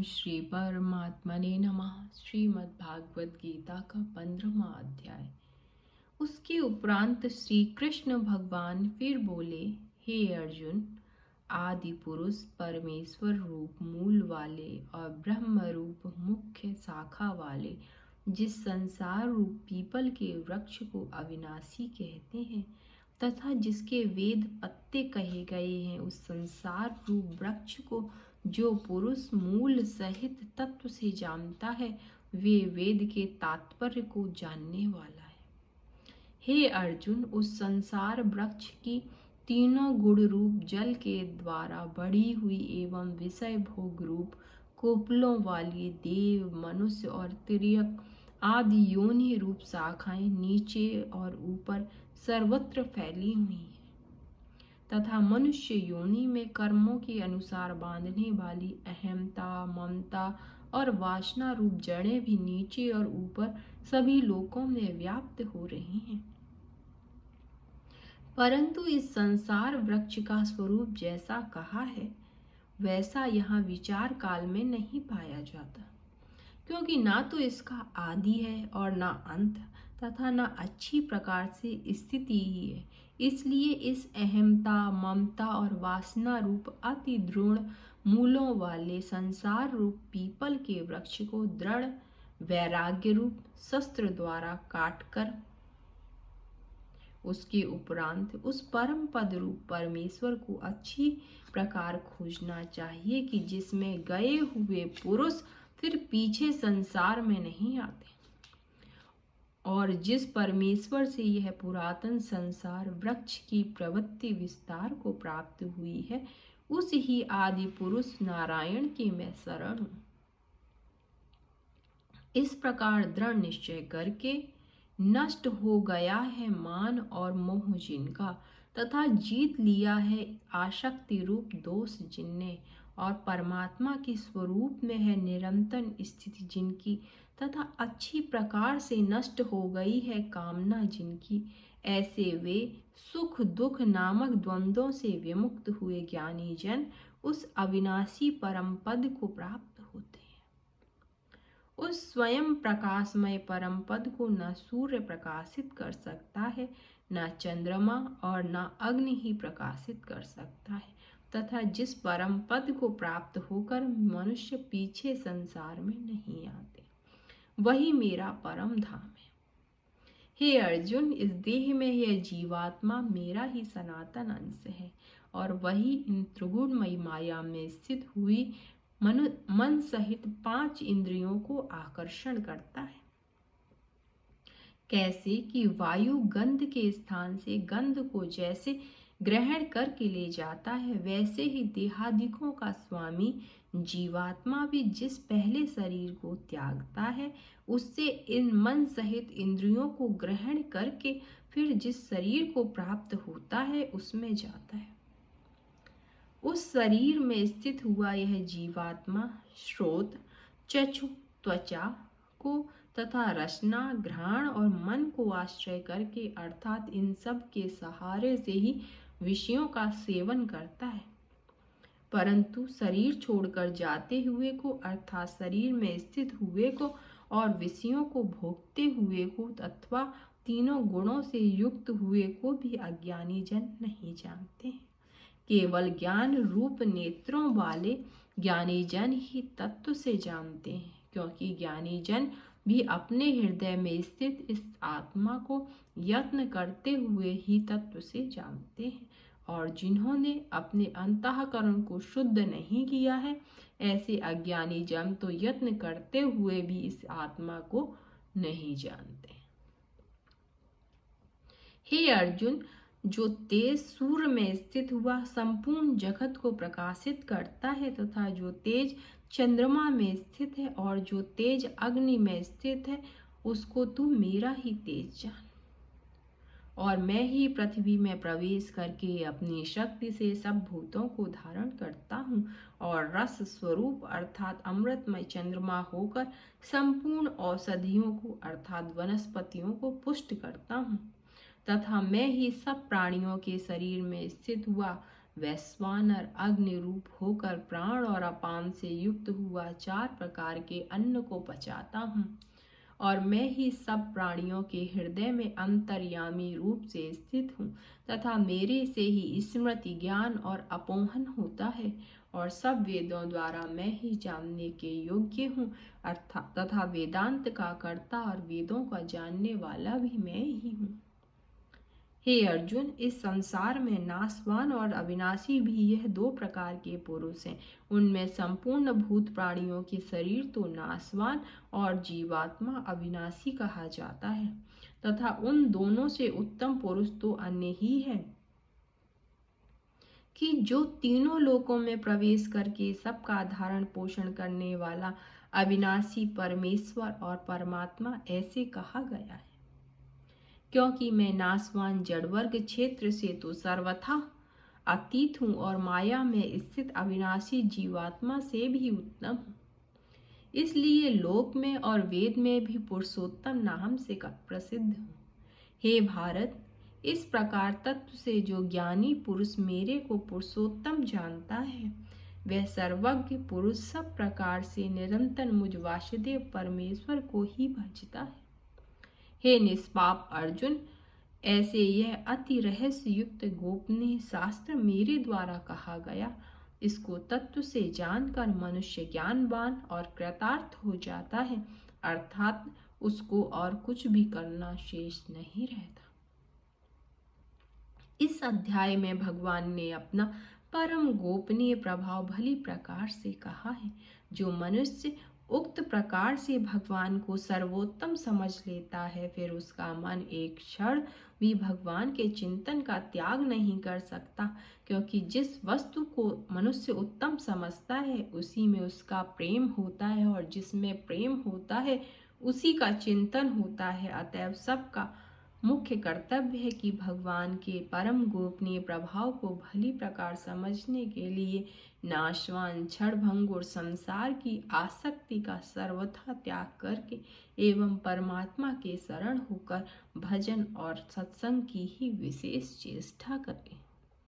श्री परमात्मने नमः। श्रीमद् भागवत गीता का 15वां अध्याय। उसके उपरांत श्री कृष्ण भगवान फिर बोले, हे अर्जुन, आदि पुरुष परमेश्वर रूप मूल वाले और ब्रह्म रूप मुख्य शाखा वाले जिस संसार रूप पीपल के वृक्ष को अविनाशी कहते हैं तथा जिसके वेद पत्ते कहे गए हैं, उस संसार रूप वृक्ष को जो पुरुष मूल सहित तत्व से जानता है, वे वेद के तात्पर्य को जानने वाला है। हे अर्जुन, उस संसार वृक्ष की तीनों गुण रूप जल के द्वारा बढ़ी हुई एवं विषय भोग रूप कोपलों वाली देव, मनुष्य और तिर्यक आदि योनि रूप शाखाएं नीचे और ऊपर सर्वत्र फैली हुई हैं तथा मनुष्य योनि में कर्मों के अनुसार बांधने वाली अहमता, ममता और वासना रूप जड़ें भी नीचे और ऊपर सभी लोकों में व्याप्त हो रही हैं। परंतु इस संसार वृक्ष का स्वरूप जैसा कहा है वैसा यहाँ विचार काल में नहीं पाया जाता, क्योंकि ना तो इसका आदि है और ना अंत तथा ना अच्छी प्रकार से स्थिति ही है। इसलिए इस अहमता, ममता और वासना रूप अति दृढ़ मूलों वाले संसार रूप पीपल के वृक्ष को दृढ़ वैराग्य रूप शस्त्र द्वारा काटकर उसके उपरांत उस परम पद रूप परमेश्वर को अच्छी प्रकार खोजना चाहिए कि जिसमें गए हुए पुरुष फिर पीछे संसार में नहीं आते और जिस परमेश्वर से यह पुरातन संसार वृक्ष की प्रवृत्ति विस्तार को प्राप्त हुई है, उस ही आदि पुरुष नारायण की मैं शरण हूं। इस प्रकार दृढ़ निश्चय करके नष्ट हो गया है मान और मोह जिनका तथा जीत लिया है आसक्ति रूप दोष जिनने और परमात्मा के स्वरूप में है निरंतर स्थिति जिनकी तथा अच्छी प्रकार से नष्ट हो गई है कामना जिनकी, ऐसे वे सुख दुख नामक द्वंद्वों से विमुक्त हुए ज्ञानी जन उस अविनाशी परम पद को प्राप्त होते हैं। उस स्वयं प्रकाशमय परम पद को न सूर्य प्रकाशित कर सकता है, न चंद्रमा और न अग्नि ही प्रकाशित कर सकता है तथा जिस परम पद को प्राप्त होकर मनुष्य पीछे संसार में नहीं आते, वही मेरा परम धाम है। हे अर्जुन, इस देह में यह जीवात्मा मेरा ही सनातन अंश है और वही इन त्रिगुणमयी माया में स्थित हुई मन सहित 5 इंद्रियों को आकर्षण करता है। कैसे कि वायु गंध के स्थान से गंध को जैसे ग्रहण करके ले जाता है, वैसे ही देहादिकों का स्वामी जीवात्मा भी जिस पहले शरीर को त्यागता है, उससे इन मन सहित इंद्रियों को ग्रहण करके फिर जिस शरीर को प्राप्त होता है उसमें जाता है। उस शरीर में स्थित हुआ यह जीवात्मा श्रोत, चक्षु, त्वचा को तथा रसना, घ्राण और मन को आश्रय करके अर्थात इन सब के सहारे से ही विषयों का सेवन करता है। परंतु शरीर छोड़कर जाते हुए को अर्थात शरीर में स्थित हुए को और विषयों को भोगते हुए को अथवा तीनों गुणों से युक्त हुए को भी अज्ञानी जन नहीं जानते हैं। केवल ज्ञान रूप नेत्रों वाले ज्ञानी जन ही तत्व से जानते हैं, क्योंकि ज्ञानी जन भी अपने हृदय में स्थित इस आत्मा को यत्न करते हुए ही तत्व से जानते हैं, और जिन्होंने अपने अंतःकरण को शुद्ध नहीं किया है, ऐसे अज्ञानी जन तो यत्न करते हुए भी इस आत्मा को नहीं जानते। हे अर्जुन, जो तेज सूर्य में स्थित हुआ संपूर्ण जगत को प्रकाशित करता है तथा जो तेज चंद्रमा में स्थित है और जो तेज अग्नि में स्थित है, उसको तू मेरा ही तेज जान। और मैं ही पृथ्वी में प्रवेश करके अपनी शक्ति से सब भूतों को धारण करता हूँ और रस स्वरूप अर्थात अमृतमय चंद्रमा होकर संपूर्ण औषधियों को अर्थात वनस्पतियों को पुष्ट करता हूँ तथा मैं ही सब प्राणियों के शरीर में स्थित हुआ वैश्वानर अग्नि रूप होकर प्राण और अपान से युक्त हुआ 4 प्रकार के अन्न को पचाता हूँ, और मैं ही सब प्राणियों के हृदय में अंतर्यामी रूप से स्थित हूँ, तथा मेरे से ही स्मृति, ज्ञान और अपोहन होता है, और सब वेदों द्वारा मैं ही जानने के योग्य हूँ, अर्थात तथा वेदांत का कर्ता और वेदों का जानने वाला भी मैं ही हूँ। हे अर्जुन, इस संसार में नाशवान और अविनाशी भी यह 2 प्रकार के पुरुष हैं। उनमें संपूर्ण भूत प्राणियों के शरीर तो नाशवान और जीवात्मा अविनाशी कहा जाता है, तथा उन दोनों से उत्तम पुरुष तो अन्य ही है कि जो तीनों लोकों में प्रवेश करके सबका धारण पोषण करने वाला अविनाशी परमेश्वर और परमात्मा ऐसे कहा गया है। क्योंकि मैं नाशवान जड़वर्ग क्षेत्र से तो सर्वथा अतीत हूँ और माया में स्थित अविनाशी जीवात्मा से भी उत्तम हूँ, इसलिए लोक में और वेद में भी पुरुषोत्तम नाम से प्रसिद्ध हूँ। हे भारत, इस प्रकार तत्व से जो ज्ञानी पुरुष मेरे को पुरुषोत्तम जानता है, वह सर्वज्ञ पुरुष सब प्रकार से निरंतर मुझ वासुदेव परमेश्वर को ही भजता है। हे निष्पाप अर्जुन, ऐसे यह अति रहस्य युक्त गोपनीय शास्त्र मेरे द्वारा कहा गया, इसको तत्व से जानकर मनुष्य ज्ञानवान और कृतार्थ हो जाता है, अर्थात उसको और कुछ भी करना शेष नहीं रहता। इस अध्याय में भगवान ने अपना परम गोपनीय प्रभाव भली प्रकार से कहा है। जो मनुष्य उक्त प्रकार से भगवान को सर्वोत्तम समझ लेता है, फिर उसका मन एक क्षण भी भगवान के चिंतन का त्याग नहीं कर सकता, क्योंकि जिस वस्तु को मनुष्य उत्तम समझता है उसी में उसका प्रेम होता है, और जिसमें प्रेम होता है उसी का चिंतन होता है। अतएव सबका मुख्य कर्तव्य है कि भगवान के परम गोपनीय प्रभाव को भली प्रकार समझने के लिए नाशवान क्षणभंगुर संसार की आसक्ति का सर्वथा त्याग करके एवं परमात्मा के शरण होकर भजन और सत्संग की ही विशेष चेष्टा करें।